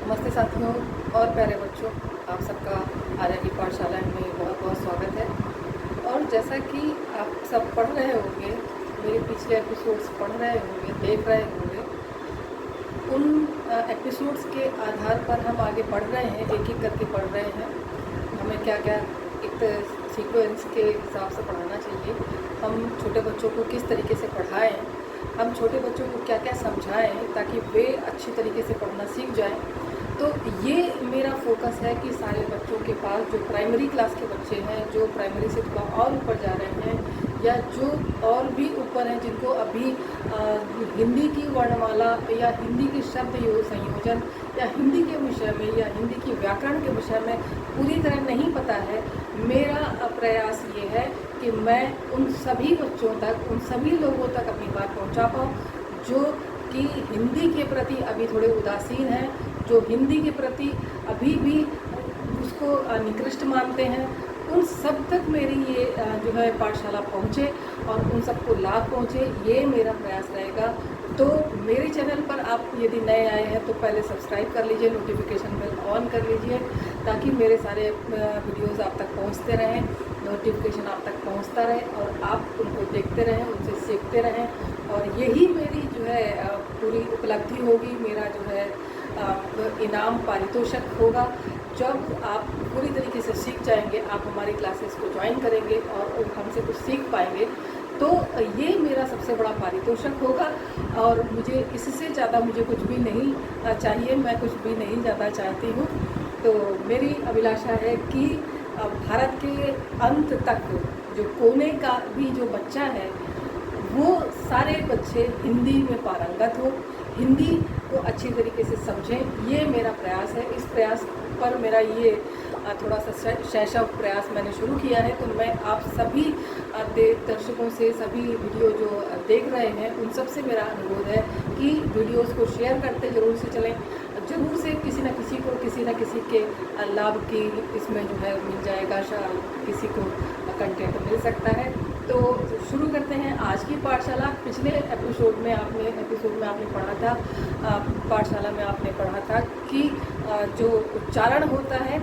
नमस्ते साथियों और प्यारे बच्चों, आप सबका आर्या की पाठशाला में बहुत बहुत स्वागत है। और जैसा कि आप सब पढ़ रहे होंगे, मेरे पिछले एपिसोड्स पढ़ रहे होंगे, देख रहे होंगे, उन एपिसोड्स के आधार पर हम आगे बढ़ रहे हैं, एक एक करके पढ़ रहे हैं। हमें क्या क्या एक सीक्वेंस के हिसाब से पढ़ाना चाहिए, हम छोटे बच्चों को किस तरीके से पढ़ाएं, हम छोटे बच्चों को क्या क्या समझाएं ताकि वे अच्छी तरीके से पढ़ना सीख जाएं। तो ये मेरा फोकस है कि सारे बच्चों के पास जो प्राइमरी क्लास के बच्चे हैं, जो प्राइमरी से थोड़ा और ऊपर जा रहे हैं या जो और भी ऊपर हैं, जिनको अभी हिंदी की वर्णमाला या हिंदी के शब्द संयोजन या हिंदी के विषय में या हिंदी की व्याकरण के विषय में पूरी तरह नहीं पता है, मेरा प्रयास ये है कि मैं उन सभी बच्चों तक, उन सभी लोगों तक अपनी बात पहुंचा पाऊँ जो कि हिंदी के प्रति अभी थोड़े उदासीन हैं, जो हिंदी के प्रति अभी भी उसको निकृष्ट मानते हैं। उन सब तक मेरी ये जो है पाठशाला पहुँचे और उन सबको लाभ पहुँचे, ये मेरा प्रयास रहेगा। तो मेरे चैनल पर आप यदि नए आए हैं तो पहले सब्सक्राइब कर लीजिए, नोटिफिकेशन बेल ऑन कर लीजिए ताकि मेरे सारे वीडियोस आप तक पहुंचते रहें, नोटिफिकेशन आप तक पहुंचता रहे और आप उनको देखते रहें, उनसे सीखते रहें। और यही मेरी जो है पूरी उपलब्धि होगी, मेरा जो है इनाम पारितोषिक होगा। जब आप पूरी तरीके से सीख जाएंगे, आप हमारी क्लासेस को ज्वाइन करेंगे और हमसे कुछ सीख पाएंगे, तो ये मेरा सबसे बड़ा पारितोषिक होगा। और मुझे इससे ज़्यादा मुझे कुछ भी नहीं चाहिए, मैं कुछ भी नहीं ज़्यादा चाहती हूँ। तो मेरी अभिलाषा है कि भारत के अंत तक जो कोने का भी जो बच्चा है, वो सारे बच्चे हिंदी में पारंगत हो, हिंदी को अच्छी तरीके से समझें। ये मेरा प्रयास है। इस प्रयास पर मेरा ये थोड़ा सा शैशव प्रयास मैंने शुरू किया है। तो मैं आप सभी दर्शकों से, सभी वीडियो जो देख रहे हैं, उन सब से मेरा अनुरोध है कि वीडियोस को शेयर करते ज़रूर से चलें, ज़रूर से किसी न किसी को, किसी न किसी के लाभ की इसमें जो है मिल जाएगा, किसी को कंटेंट मिल सकता है। तो शुरू करते हैं आज की पाठशाला। पिछले एपिसोड में आपने पढ़ा था, पाठशाला में आपने पढ़ा था कि जो उच्चारण होता है,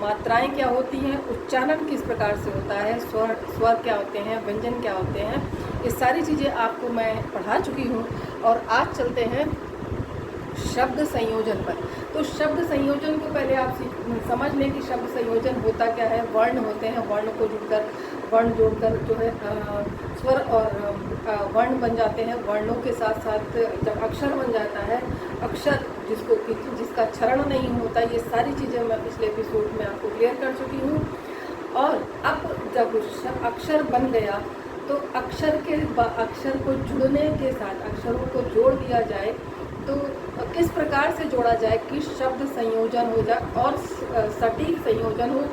मात्राएं क्या होती हैं, उच्चारण किस प्रकार से होता है, स्वर क्या होते हैं, व्यंजन क्या होते हैं, ये सारी चीज़ें आपको मैं पढ़ा चुकी हूँ। और आज चलते हैं शब्द संयोजन पर। तो शब्द संयोजन को पहले आप समझ लें कि शब्द संयोजन होता क्या है। वर्ण होते हैं, वर्ण जोड़कर जो है स्वर और वर्ण बन जाते हैं। वर्णों के साथ साथ जब अक्षर बन जाता है, अक्षर जिसका क्षरण नहीं होता, ये सारी चीज़ें मैं पिछले एपिसोड में आपको क्लियर कर चुकी हूँ। और अब जब अक्षर बन गया तो अक्षर को जुड़ने के साथ, अक्षरों को जोड़ दिया जाए तो किस प्रकार से जोड़ा जाए कि शब्द संयोजन हो जाए और सटीक संयोजन हो,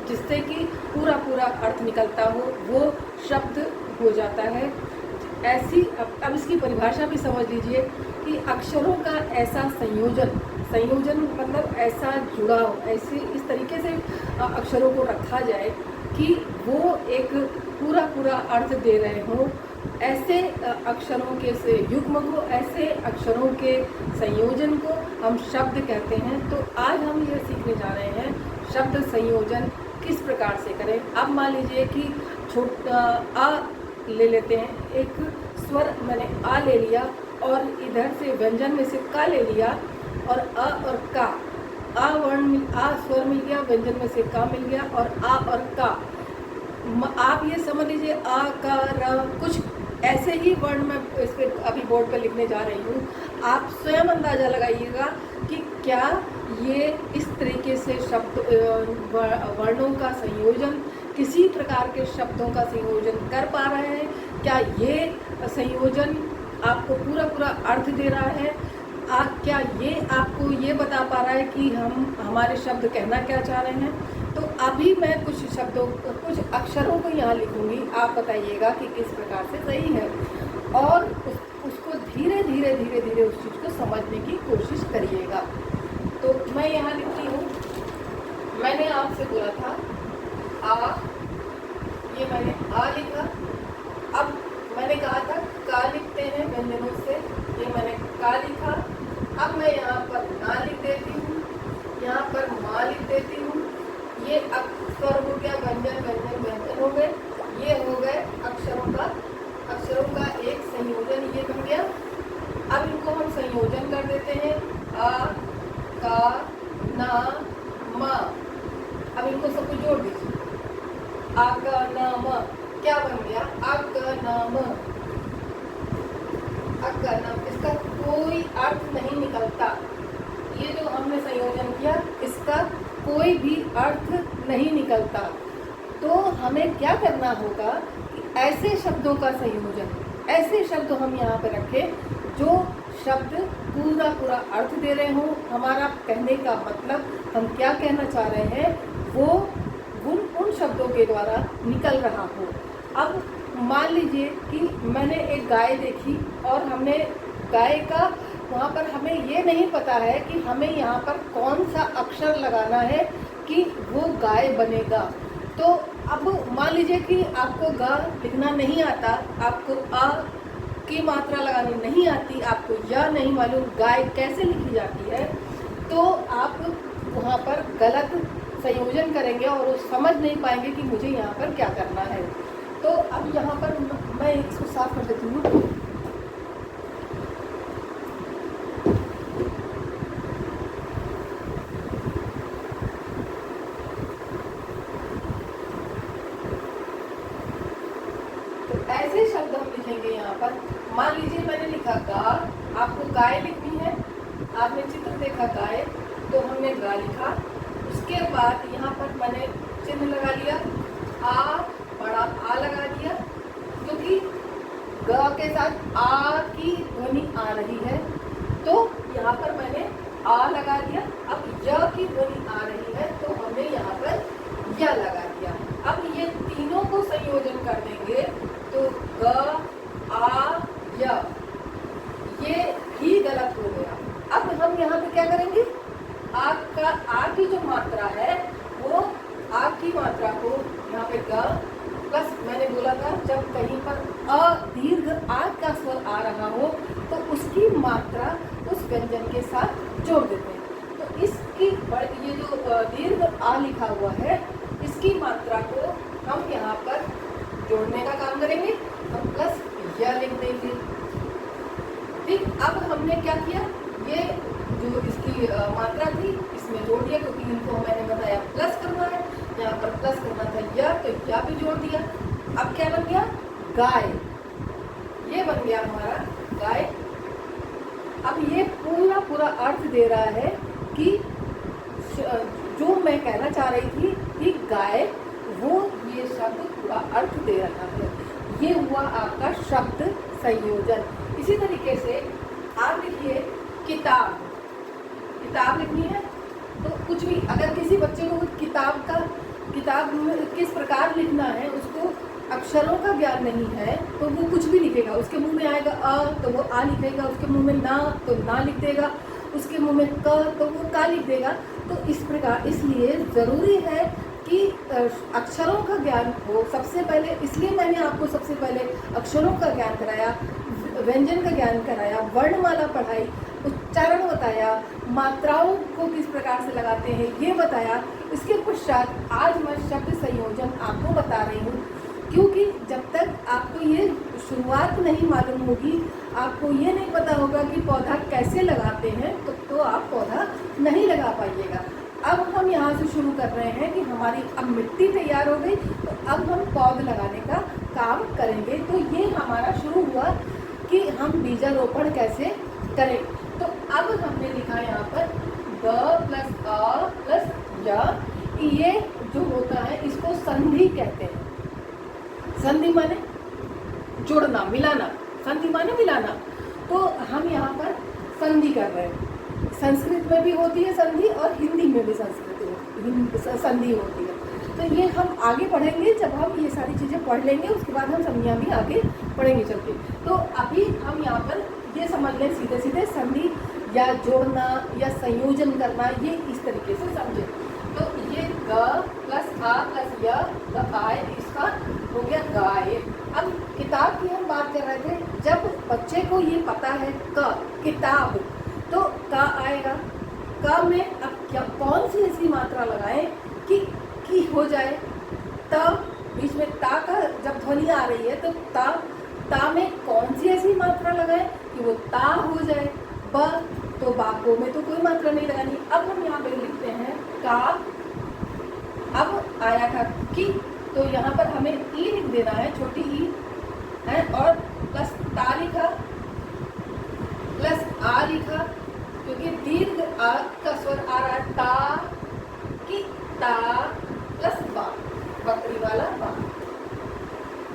जिससे कि पूरा अर्थ निकलता हो, वो शब्द हो जाता है। ऐसी अब इसकी परिभाषा भी समझ लीजिए कि अक्षरों का ऐसा संयोजन मतलब ऐसा जुड़ाव, ऐसे इस तरीके से अक्षरों को रखा जाए कि वो एक पूरा अर्थ दे रहे हों। ऐसे अक्षरों के से युग्म को, ऐसे अक्षरों के संयोजन को हम शब्द कहते हैं। तो आज हम ये सीखने जा रहे हैं शब्द संयोजन किस प्रकार से करें। अब मान लीजिए कि आ ले लेते हैं, एक स्वर मैंने आ ले लिया और इधर से व्यंजन में से का ले लिया और अ और का, आ स्वर मिल गया, व्यंजन में से का मिल गया और आ और का। आप ये समझ लीजिए आ का र, कुछ ऐसे ही वर्ण मैं इस पर अभी बोर्ड पर लिखने जा रही हूँ। आप स्वयं अंदाज़ा लगाइएगा कि क्या ये इस तरीके से शब्द वर्णों का संयोजन, किसी प्रकार के शब्दों का संयोजन कर पा रहे हैं। क्या ये संयोजन आपको पूरा अर्थ दे रहा है? क्या ये आपको ये बता पा रहा है कि हम हमारे शब्द कहना क्या चाह रहे हैं? तो अभी मैं कुछ अक्षरों को यहाँ लिखूंगी, आप बताइएगा कि किस प्रकार से सही है। और उसको धीरे धीरे उस चीज़ को समझने की कोशिश करिएगा। तो मैं यहाँ लिखती हूँ, मैंने आपसे बोला था आ, ये मैंने आ लिखा। अब मैंने कहा था का लिखते हैं व्यंजनों से, ये मैंने का लिखा। अब मैं यहाँ पर ना ये स्वर हो गया, व्यंजन व्यंजन व्यंजन हो गए, ये हो गए अक्षरों का एक संयोजन, ये बन गया। अब इनको हम संयोजन कर देते हैं, आ का ना मा। अब इनको सबको जोड़ दीजिए, आ का ना म क्या बन गया, अगनम। अगनम, इसका कोई अर्थ नहीं निकलता। ये जो हमने संयोजन किया इसका कोई भी अर्थ नहीं निकलता। तो हमें क्या करना होगा कि ऐसे शब्दों का संयोजन, ऐसे शब्द हम यहाँ पे रखें जो शब्द पूरा पूरा अर्थ दे रहे हों, हमारा कहने का मतलब हम क्या कहना चाह रहे हैं वो उन शब्दों के द्वारा निकल रहा हो। अब मान लीजिए कि मैंने एक गाय देखी और हमने गाय का वहाँ पर हमें ये नहीं पता है कि हमें यहाँ पर कौन सा अक्षर लगाना है कि वो गाय बनेगा। तो अब मान लीजिए कि आपको ग लिखना नहीं आता, आपको अ की मात्रा लगानी नहीं आती, आपको यह नहीं मालूम गाय कैसे लिखी जाती है, तो आप वहाँ पर गलत संयोजन करेंगे और वो समझ नहीं पाएंगे कि मुझे यहाँ पर क्या करना है। तो अब यहाँ पर मैं इसको साफ कर देती हूँ। तो ऐसे शब्द हम लिखेंगे यहाँ पर। मान लीजिए मैंने लिखा गा, आपको गाय लिखनी है, आपने चित्र देखा गाय तो हमने गा लिखा। उसके बाद यहाँ पर मैंने चिन्ह लगा लिया, आ बड़ा आ लगा दिया, क्योंकि ग के साथ आ की ध्वनि आ रही है, तो यहाँ पर मैंने आ लगा दिया। अब य की ध्वनि आ रही है तो हमने यहाँ पर य लगा दिया। अब ये तीनों को संयोजन कर देंगे तो ग आ य, ये भी गलत हो गया। अब हम यहाँ पे क्या करेंगे, आ की जो मात्रा है वो आ की मात्रा को यहाँ पे ग प्लस, मैंने बोला था जब कहीं पर दीर्घ आ का स्वर आ रहा हो तो उसकी मात्रा उस व्यंजन के साथ जोड़ देते हैं। तो इसकी ये जो दीर्घ आ लिखा हुआ है इसकी मात्रा को हम यहाँ पर जोड़ने का काम करेंगे, हम प्लस यह लिख देंगे। ठीक, अब हमने क्या किया, ये जो इसकी मात्रा थी इसमें जोड़ दिया, क्योंकि इनको मैंने बताया प्लस करना है, यहाँ पर प्लस करना था या, तो या भी जोड़ दिया। अब क्या बन गया, गाय, ये बन गया हमारा गाय। अब ये पूरा पूरा अर्थ दे रहा है कि जो मैं कहना चाह रही थी कि गाय, वो ये शब्द पूरा अर्थ दे रहा है। ये हुआ आपका शब्द संयोजन। इसी तरीके से आप लिखिए किताब, किताब लिखनी है तो कुछ भी, अगर किसी बच्चे को किताब में किस प्रकार लिखना है उसको अक्षरों का ज्ञान नहीं है तो वो कुछ भी लिखेगा। उसके मुंह में आएगा अ तो वो आ लिखेगा, उसके मुंह में ना तो ना लिख देगा, उसके मुंह में क तो वो का लिख देगा। तो इस प्रकार, इसलिए ज़रूरी है कि अक्षरों का ज्ञान हो सबसे पहले। इसलिए मैंने आपको सबसे पहले अक्षरों का ज्ञान कराया, व्यंजन का ज्ञान कराया, वर्णमाला पढ़ाई, उच्चारण बताया, मात्राओं को किस प्रकार से लगाते हैं ये बताया। इसके पश्चात आज मैं शब्द संयोजन आपको बता रही हूँ, क्योंकि जब तक आपको ये शुरुआत नहीं मालूम होगी, आपको ये नहीं पता होगा कि पौधा कैसे लगाते हैं, तो आप पौधा नहीं लगा पाइएगा। अब हम यहाँ से शुरू कर रहे हैं कि हमारी अब मिट्टी तैयार हो गई, तो अब हम पौध लगाने का काम करेंगे। तो ये हमारा शुरू हुआ कि हम बीजारोपण कैसे करें। तो अब हमने लिखा यहाँ पर ग प्लस अ प्लस य, ये जो होता है इसको संधि कहते हैं। संधि माने जोड़ना, मिलाना, संधि माने मिलाना। तो हम यहाँ पर संधि कर रहे हैं। संस्कृत में भी होती है संधि और हिंदी में भी संधि होती है। तो ये हम आगे पढ़ेंगे, जब हम ये सारी चीज़ें पढ़ लेंगे उसके बाद हम संधियाँ भी आगे पढ़ेंगे चल के। तो अभी हम यहाँ पर ये समझ लें, सीधे सीधे संधि या जोड़ना या संयोजन करना, ये इस तरीके से समझे। तो ये ग प्लस आ प्लस य, गाय, इसका हो गया गाय। अब किताब की हम बात कर रहे थे, जब बच्चे को ये पता है क किताब, तो का आएगा। का में अब क्या, कौन सी ऐसी मात्रा लगाएं कि की हो जाए, त बीच में ता का जब ध्वनि आ रही है तो ता में कौन सी ऐसी मात्रा लगाए कि वो ता हो जाए। ब तो बाको में तो कोई मात्रा नहीं लगानी। अब हम यहाँ पे लिखते हैं का, अब आया था कि, तो यहाँ पर हमें ई लिख देना है, छोटी ई है, और प्लस ता लिखा प्लस आ लिखा, क्योंकि दीर्घ आ का स्वर आ रहा है ता की, ता प्लस बा, बकरी वाला बा।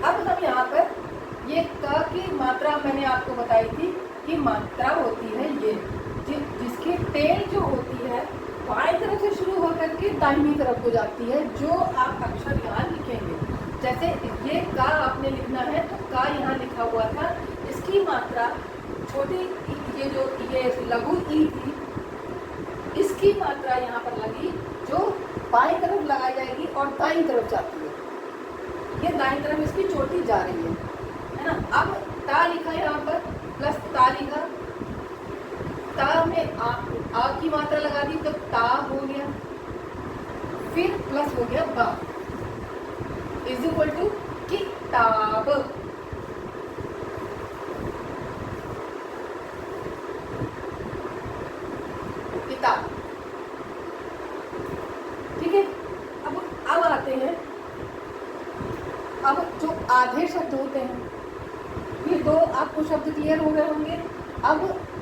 अब हम यहाँ पर ये क की मात्रा मैंने आपको बताई थी कि मात्रा होती है ये जिसकी टेल जो होती है बाएं तरफ से शुरू होकर के दाहिनी तरफ को जाती है, जो आप अक्षर यहाँ लिखेंगे। जैसे ये का आपने लिखना है तो का यहाँ लिखा हुआ था, इसकी मात्रा छोटी ये जो ये लघु ई थी, इसकी मात्रा यहाँ पर लगी जो बाएं तरफ लगाई जाएगी और दाईं तरफ जाती है। ये दाईं तरफ इसकी चोटी जा रही है ना। अब ता लिखा यहाँ पर, प्लस ता लिखा, ता में आ की मात्रा लगा दी तो ता हो गया, फिर प्लस हो गया बा, इज इक्वल टू किताब। किताब, ठीक है। अब आते हैं, अब जो आधे शब्द होते हैं, ये दो आपको शब्द क्लियर हो गए होंगे। अब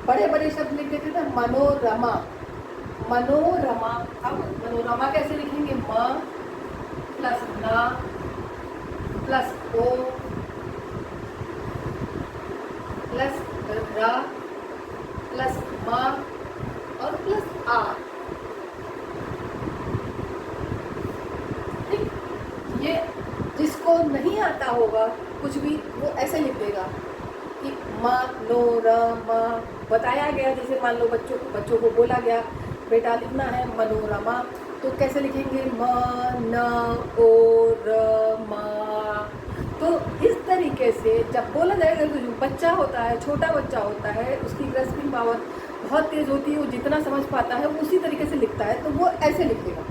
बड़े बड़े शब्द लिख देते थे, मनोरमा, मनोरमा। अब मनोरमा कैसे लिखेंगे, म प्लस ना प्लस ओ प्लस रा प्लस मा और प्लस आ। ठीक, ये जिसको नहीं आता होगा कुछ भी वो ऐसे लिख देगा कि मनोरमा। बताया गया, जैसे मान लो बच्चों को बोला गया बेटा लिखना है मनोरमा, तो कैसे लिखेंगे, मनोरमा। तो इस तरीके से जब बोला जाएगा तो जो बच्चा होता है, छोटा बच्चा होता है, उसकी ग्रेस्पिंग पावर बहुत तेज़ होती है, वो जितना समझ पाता है वो उसी तरीके से लिखता है, तो वो ऐसे लिख देगा।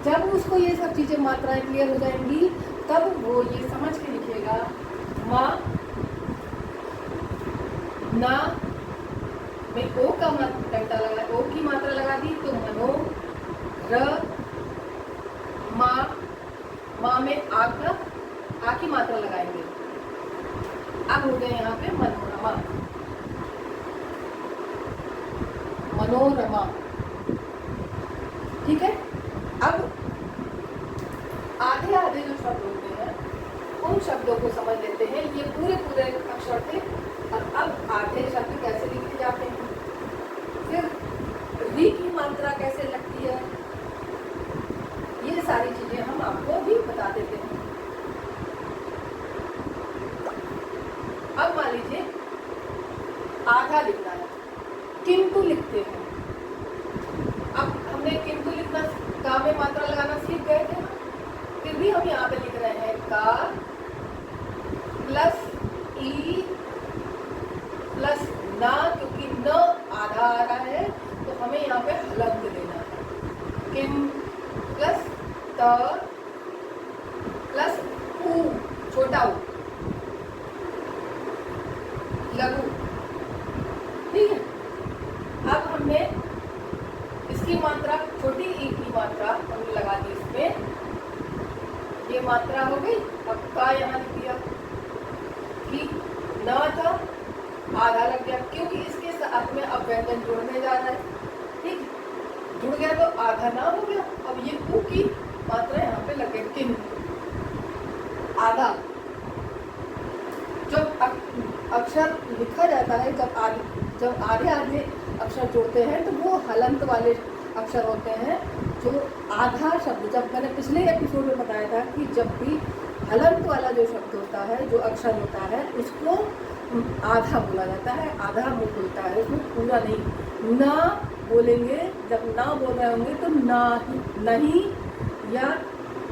जब उसको ये सब चीज़ें मात्राएं क्लियर हो जाएंगी तब वो ये समझ के लिखेगा, माँ ना में ओ का डंडा लगा, ओ की मात्रा लगा दी तो मनो, र माँ में आ की मात्रा लगाएंगे। अब हो गए यहाँ पे मनोरमा, मनोरमा, ठीक है। अब आधे आधे जो शब्द होते हैं उन शब्दों को समझ लेते हैं। ये पूरे अक्षर थे, और अब आधे शब्द कैसे लिखे जाते हैं, फिर री की मात्रा कैसे लगती है, ये सारी चीजें हम आपको भी बता देते हैं। अब मान लीजिए आधा लिखना है, किंतु लिखते हैं। अब हमने किंतु लिखना, का में मात्रा लगाना सीख गए थे, फिर भी हम यहाँ पे लिख रहे हैं का प्लस ई प्लस ना, क्योंकि न आधा आ रहा है तो हमें यहाँ पे हलंत देना है। किम प्लस त प्लस ऊ, छोटा ऊ, लघु, ठीक है। अब हमने इसकी मात्रा, छोटी ई की मात्रा हमने लगा दी इसमें, ये मात्रा हो गई। अब का यहाँ लिख दिया कि न था, आधा लग गया, क्योंकि इसके साथ में अब व्यंजन जुड़ने जा रहा है, ठीक, जुड़ गया तो आधा ना हो गया। अब ये ऊ की मात्रा यहाँ पे लगे, किन आधा। जब अक्षर लिखा जाता है, जब आधे आधे अक्षर जुड़ते हैं तो वो हलंत वाले अक्षर होते हैं। जो आधा शब्द, जब मैंने पिछले एपिसोड में बताया था कि जब भी हलंत वाला जो शब्द होता है, जो अक्षर होता है, उसको आधा बोला जाता है, आधा मुंह खुलता है, उसमें पूरा नहीं। ना बोलेंगे, जब ना बोल रहे होंगे तो ना ही, नहीं, या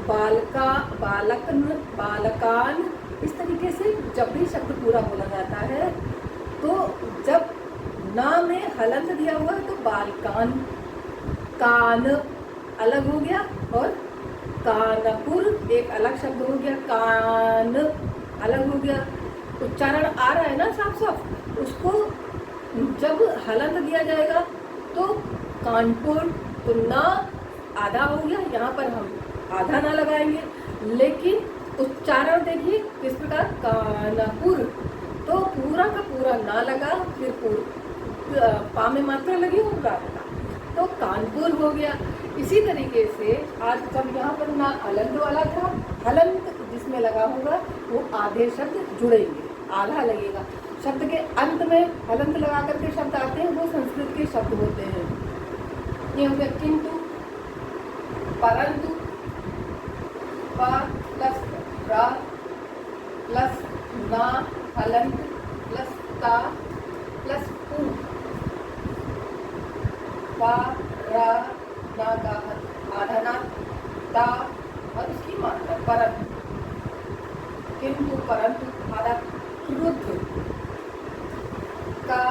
बालका, बालकन, बालकान, इस तरीके से जब भी शब्द पूरा बोला जाता है तो जब ना में हलंत दिया हुआ है तो बालकान, कान अलग हो गया और कानपुर एक अलग शब्द हो गया, कान अलग हो गया। उच्चारण आ रहा है ना साफ साफ, उसको जब हलंत दिया जाएगा तो कानपुर, तो ना आधा हो गया, यहाँ पर हम आधा ना लगाएंगे, लेकिन उच्चारण देखिए किस प्रकार, कानपुर, तो पूरा का पूरा ना लगा, फिर पा में मात्रा लगी और रा लगा, तो कानपुर हो गया। इसी तरीके से आज जब यहाँ पर ना हलंत वाला था, हलंत जिसमें लगा होगा वो आधे शब्द जुड़ेंगे, आधा लगेगा। शब्द के अंत में हलंत लगा करके शब्द आते हैं, वो संस्कृत के शब्द होते हैं। ये हो गया किंतु, परंतु, पा प्लस रा प्लस ना हलंत प्लस ता प्लस पू, पा रा ना का आधा ना, ता और उसकी मात्रा परंतु, किंतु परंतु आधा, क्रुद्ध, का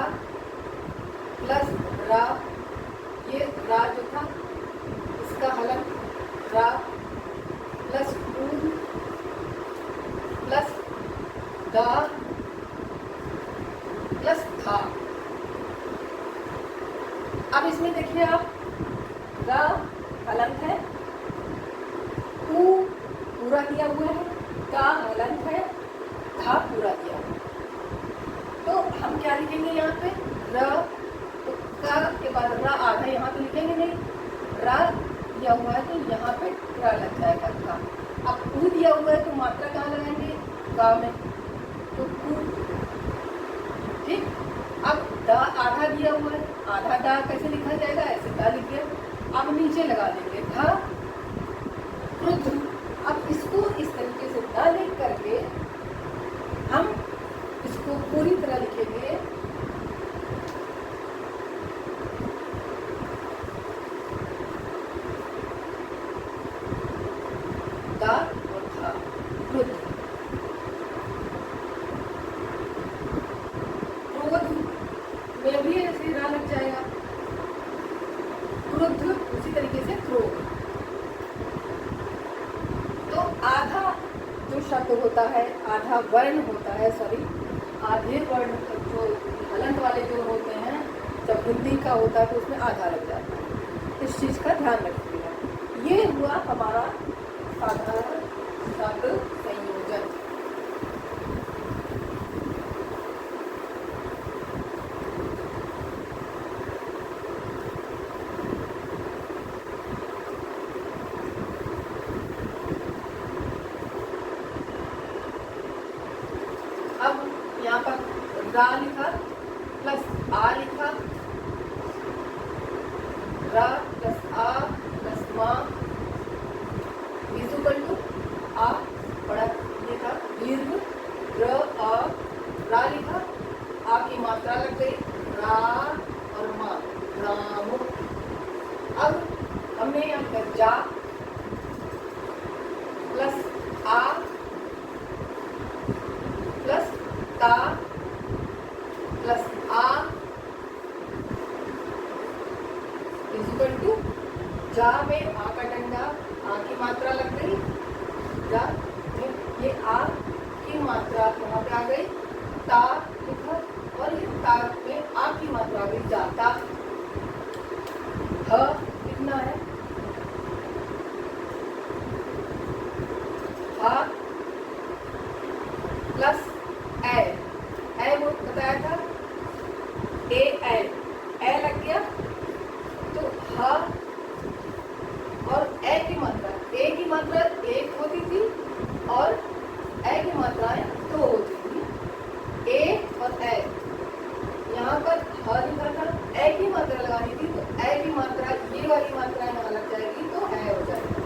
प्लस रा, ये रा जो था इसका हलंत रा प्लस पू प्लस दा प्लस था। अब इसमें देखिए आप, रा हलंत है, पू पूरा दिया हुआ है, का हलंत है, था पूरा दिया हुआ है। तो हम क्या लिखेंगे यहाँ पे, र, तो का के बाद रा आधा यहाँ पे लिखेंगे नहीं, रा दिया हुआ है तो यहाँ पे रा लग जाएगा का। अब पू दिया हुआ है तो मात्रा कहाँ लगाएंगे, गा में, तो पू, ठीक। अब दा आधा दिया हुआ है, आधा दा कैसे लिखा जाएगा, ऐसे दा लिखिए। अब नीचे लगा देंगे धा, क्रुद्ध। अब इसको इस तरीके से दा लिख करके हम इसको पूरी तरह लिखेंगे, दा और था, क्रुद्ध। क्रोध में भी ऐसे रा लग जाएगा, क्रुद्ध, उसी तरीके से क्रोध। तो आधा जो शब्द होता है, आधा वर्ण होता है, सॉरी आधे वर्ण जो हलंत वाले जो होते हैं, जब हिंदी का होता है तो उसमें आधा लग जाता है, इस चीज़ का ध्यान रखिएगा। ये हुआ हमारा साधारण शब्द संयोजन। अब यहाँ पर रा लिखा प्लस आ लिखा, रा प्लस आ प्लस मा इक्वल टू आ, बड़ा लिखा दीर्घ, र आ, रा लिखा, आ की मात्रा लग गई, रा और मा, राम। अब हमने यहाँ पर जा प्लस आ प्लस ता प्लस आ इक्वल टू, जा में आ का डंडा, आ की मात्रा लग गई, जा में ये आ की मात्रा यहाँ पे आ गई, ता लिखा, और ये ता में आ की मात्रा आ गई, जाता। ह लिखना है, हा प्लस ए वो बताया था, ए लग गया, तो हा और ए की मात्रा एक होती थी और ए की मात्राएं दो होती थी, ए और ए। यहाँ पर ह लिखा था, ए की मात्रा लगानी थी, तो ए की मात्रा, ये वाली मात्रा यहाँ लग जाएगी तो ए हो जाएगा।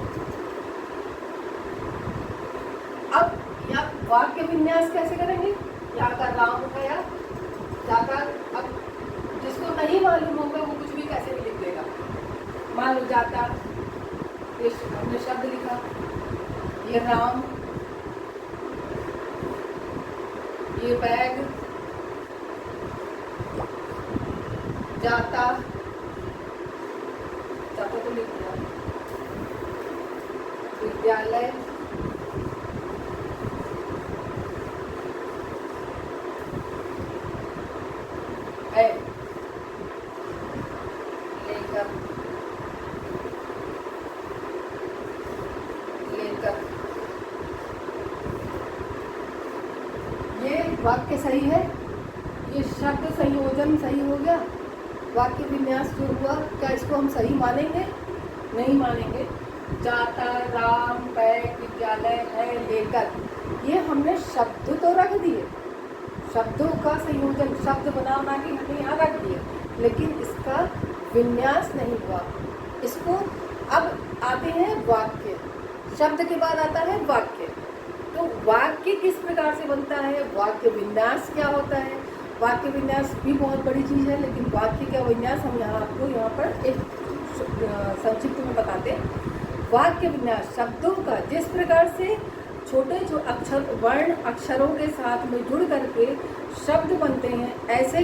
अब यहाँ वाक्य विन्यास कैसे करेंगे, यहाँ का राम उठाया, जाता। अब जिसको नहीं मालूम होगा वो कुछ भी कैसे भी लिख देगा। मान लो जाता, ये हमने शब्द लिखा, ये राम, ये बैग, जाता, जाता तो लिख दिया, विद्यालय है लेकर लेकर। ये वाक्य सही है, ये शब्द संयोजन सही हो गया, वाक्य विन्यास जो हुआ, क्या इसको हम सही मानेंगे? नहीं मानेंगे। जाता राम बैग विद्यालय है लेकर, ये हमने शब्द तो रख दिए, शब्दों का संयोजन, शब्द बना के हमने यहाँ रख दिए, लेकिन इसका विन्यास नहीं हुआ। इसको अब आते हैं वाक्य, शब्द के बाद आता है वाक्य। तो वाक्य किस प्रकार से बनता है, वाक्य विन्यास क्या होता है? वाक्य विन्यास भी बहुत बड़ी चीज़ है, लेकिन वाक्य का विन्यास हम आपको यहाँ पर एक संक्षिप्त में बताते हैं। वाक्य विन्यास शब्दों का जिस प्रकार से छोटे जो अक्षर वर्ण अक्षरों के साथ में जुड़ करके शब्द बनते हैं, ऐसे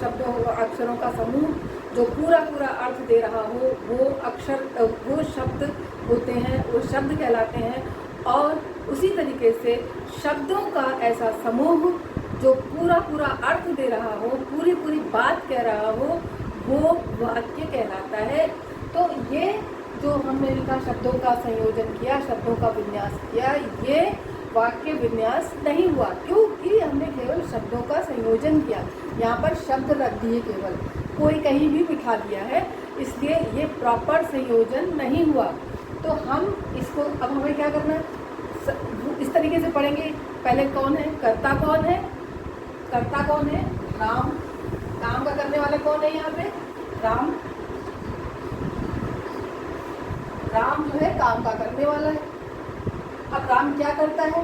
शब्दों अक्षरों का समूह जो पूरा अर्थ दे रहा हो, वो शब्द होते हैं, वो शब्द कहलाते हैं। और उसी तरीके से शब्दों का ऐसा समूह जो पूरा अर्थ दे रहा हो, पूरी बात कह रहा हो, वो वाक्य कहलाता है। तो ये जो हमने लिखा, शब्दों का संयोजन किया, शब्दों का विन्यास किया, ये वाक्य विन्यास नहीं हुआ, क्योंकि हमने केवल शब्दों का संयोजन किया। यहाँ पर शब्द रख दिए, केवल कोई कहीं भी बिठा दिया है, इसलिए ये प्रॉपर संयोजन नहीं हुआ। तो हम इसको अब हमें क्या करना है, इस तरीके से पढ़ेंगे। पहले कौन है, कर्ता कौन है? कर्ता कौन है? राम। काम का करने वाला कौन है यहाँ पे? राम। राम जो है काम का करने वाला है। अब राम क्या करता है?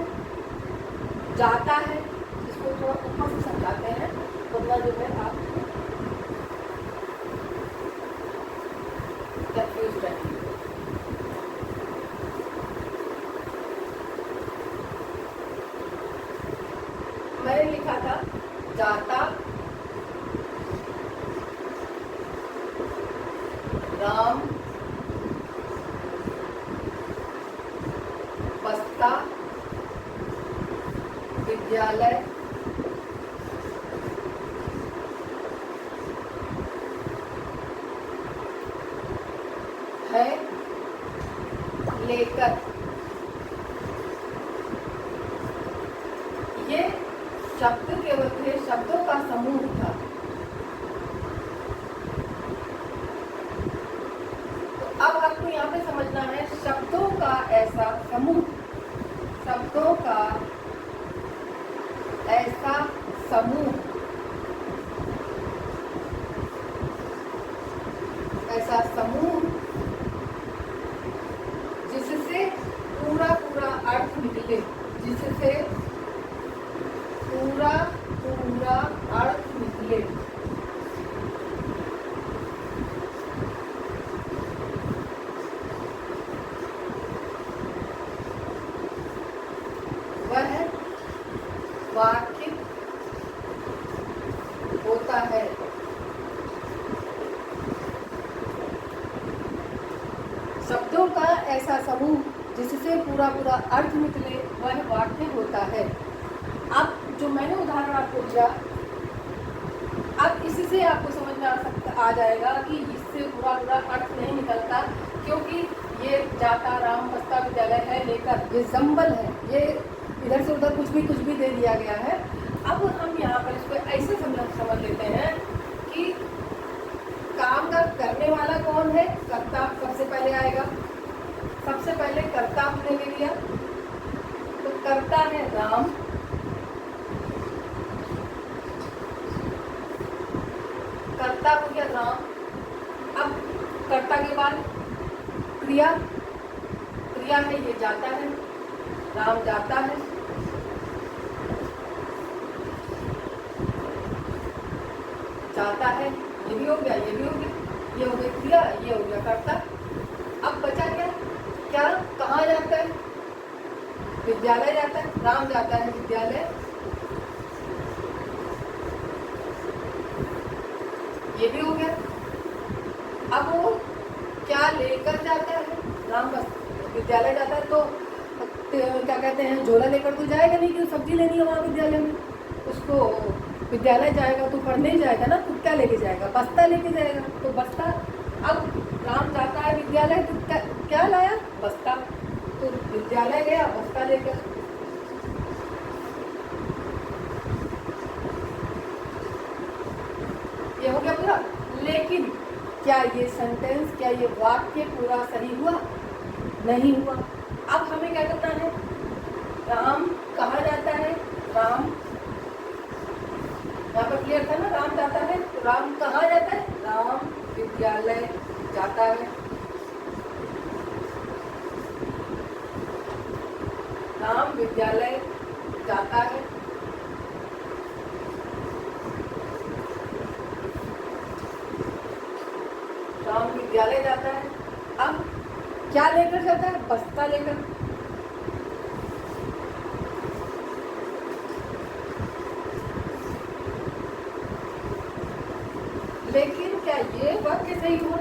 जाता है। इसको थोड़ा ऊपर से समझाते हैं, वरना जो है आप कंफ्यूज रहेंगे। मैंने लिखा था जाता राम, बस्ता विद्यालय, है लेकर। ये शब्द केवल थे, शब्दों का समूह था। तो अब आपको यहाँ पे समझना है, शब्दों का ऐसा समूह, शब्दों का ऐसा समूह, ऐसा समूह जिससे पूरा अर्थ निकले, जिससे पूरा अर्थ निकले। वह वाक्य होता है। शब्दों का ऐसा समूह जिससे पूरा अर्थ निकले, वह वाक्य होता है। अब जो मैंने उदाहरण आपको दिया, अब इससे आपको समझ में आ जाएगा कि इससे पूरा अर्थ नहीं निकलता, क्योंकि ये जाता राम बस्ता विद्यालय है लेकर, ये जंबल है, ये इधर से उधर कुछ भी दे दिया गया है। अब हम यहाँ पर इसको ऐसे समझ लेते हैं कि काम का करने वाला कौन है? कर्ता सबसे पहले आएगा। सबसे पहले कर्ता हमने ले लिया, तो कर्ता है राम, कर्ता हो गया राम। अब कर्ता के बाद क्रिया है, ये जाता है, राम जाता है। जाता है, ये भी हो गया, ये भी हो गया, ये हो गई क्रिया, ये हो गया कर्ता। अब बचा क्या कहाँ जाता है? विद्यालय जाता है, राम जाता है विद्यालय, ये भी हो गया। अब वो क्या लेकर जाता है? राम विद्यालय जाता है तो क्या कहते हैं, झोला लेकर तो जाएगा नहीं कि सब्जी लेनी है वहाँ विद्यालय में। उसको विद्यालय जाएगा तो पढ़ने ही जाएगा ना, तो क्या लेके जाएगा, बस्ता लेके जाएगा। तो बस्ता, अब राम जाता है विद्यालय तो क्या लाया, बस्ता। तो विद्यालय गया बस्ता लेकर। ये हो गया पूरा। लेकिन क्या ये सेंटेंस, क्या ये वाक्य पूरा सही हुआ, नहीं हुआ। अब हमें क्या करना है, राम कहाँ जाता है, राम यहाँ पर क्लियर था ना, राम जाता है तो राम कहाँ जाता है, राम विद्यालय जाता है। राम विद्यालय जाता है। राम विद्यालय जाता है। अब क्या लेकर जाता है, बस्ता लेकर। लेकिन क्या ये वाक्य सही हुआ,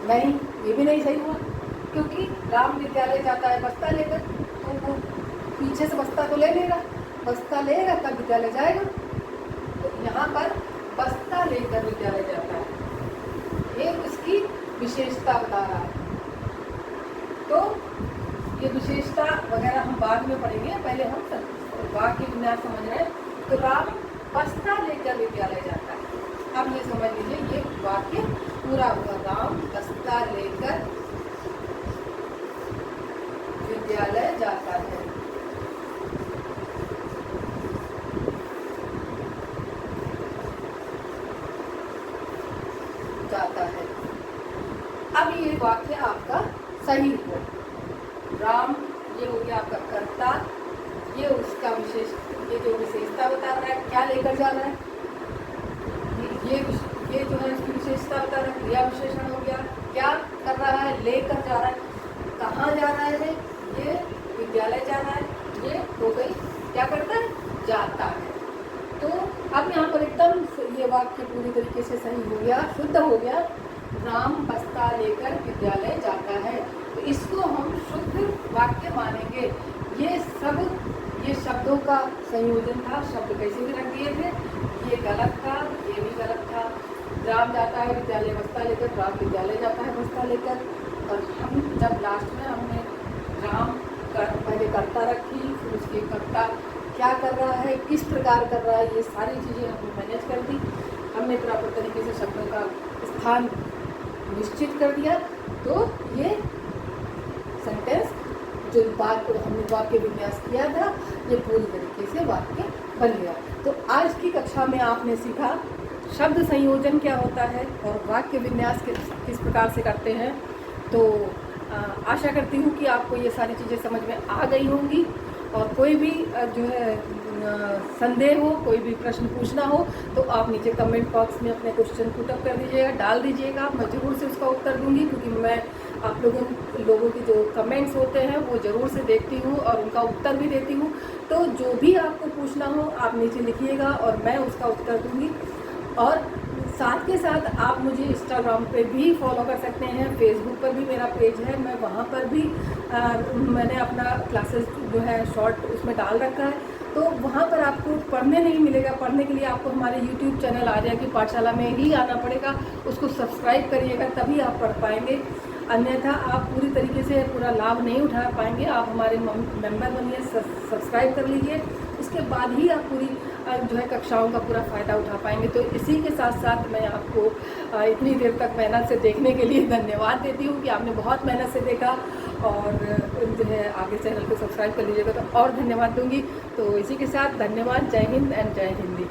नहीं, ये भी नहीं सही हुआ, क्योंकि राम विद्यालय जाता है बस्ता लेकर, तो वो पीछे से बस्ता तो ले लेगा, बस्ता लेगा तब विद्यालय जाएगा। तो यहाँ पर बस्ता लेकर विद्यालय जाता है, ये उसकी विशेषता बता रहा है। तो ये विशेषता वगैरह हम बाद में पढ़ेंगे, पहले हम वाक्य विन्यास समझ रहे हैं। तो राम बस्ता लेकर विद्यालय जाता है। अब ये समझ लीजिए, ये वाक्य पूरा हुआ, राम बस्ता लेकर विद्यालय जाता है। जाता है। अब ये वाक्य आपका सही हुआ। राम, ये हो गया आपका कर्ता, ये उसका विशेष, ये जो विशेषता बता रहा है, क्या लेकर जा रहा है, ये जो है उसकी विशेषता बता रहा है, क्रिया विशेषण हो गया। क्या कर रहा है, लेकर जा रहा है। कहाँ जा रहा है, ये विद्यालय जा रहा है, ये हो गई, क्या करता है, जाता है। तो अब यहाँ पर एकदम ये वाक्य पूरी तरीके से सही हो गया, शुद्ध हो गया। राम बस्ता लेकर विद्यालय जाता है, तो इसको हम शुद्ध वाक्य मानेंगे। ये शब्दों का संयोजन था, शब्द कैसे भी रख दिए थे, ये गलत था, ये भी गलत था। राम जाता है विद्यालय बस्ता लेकर, राम विद्यालय जाता है बस्ता लेकर। और हम जब लास्ट में हमने राम पहले कर्ता रखी, फिर उसकी कर्ता क्या कर रहा है, किस प्रकार कर रहा है, ये सारी चीज़ें हमने मैनेज कर दी। हमने प्रॉपर तरीके से शब्दों का स्थान निश्चित कर दिया। तो ये सेंटेंस जो बात हमने वाक्य विन्यास किया था, ये पूरी तरीके से वाक्य बन गया। तो आज की कक्षा में आपने सीखा शब्द संयोजन क्या होता है और वाक्य विन्यास किस प्रकार से करते हैं। तो आशा करती हूँ कि आपको ये सारी चीज़ें समझ में आ गई होंगी। और कोई भी जो है संदेह हो, कोई भी प्रश्न पूछना हो, तो आप नीचे कमेंट बॉक्स में अपने क्वेश्चन पुटअप कर दीजिएगा, डाल दीजिएगा। मैं ज़रूर से उसका उत्तर दूंगी, क्योंकि मैं आप लोगों की जो कमेंट्स होते हैं वो ज़रूर से देखती हूँ और उनका उत्तर भी देती हूँ। तो जो भी आपको पूछना हो आप नीचे लिखिएगा और मैं उसका उत्तर दूंगी। और साथ के साथ आप मुझे इंस्टाग्राम पे भी फॉलो कर सकते हैं, फेसबुक पर भी मेरा पेज है, मैं वहाँ पर भी मैंने अपना क्लासेस जो है शॉर्ट उसमें डाल रखा है। तो वहाँ पर आपको पढ़ने नहीं मिलेगा, पढ़ने के लिए आपको हमारे यूट्यूब चैनल आ जाएगी पाठशाला में ही आना पड़ेगा, उसको सब्सक्राइब करिएगा तभी आप पढ़ पाएंगे। अन्यथा आप पूरी तरीके से पूरा लाभ नहीं उठा पाएंगे। आप हमारे मेंबर बनिए, सब्सक्राइब कर लीजिए, उसके बाद ही आप पूरी जो है कक्षाओं का पूरा फ़ायदा उठा पाएंगे। तो इसी के साथ साथ मैं आपको इतनी देर तक मेहनत से देखने के लिए धन्यवाद देती हूँ कि आपने बहुत मेहनत से देखा। और जो है आगे चैनल को सब्सक्राइब कर लीजिएगा तो और धन्यवाद दूँगी। तो इसी के साथ धन्यवाद। जय हिंद एंड जय हिंदी।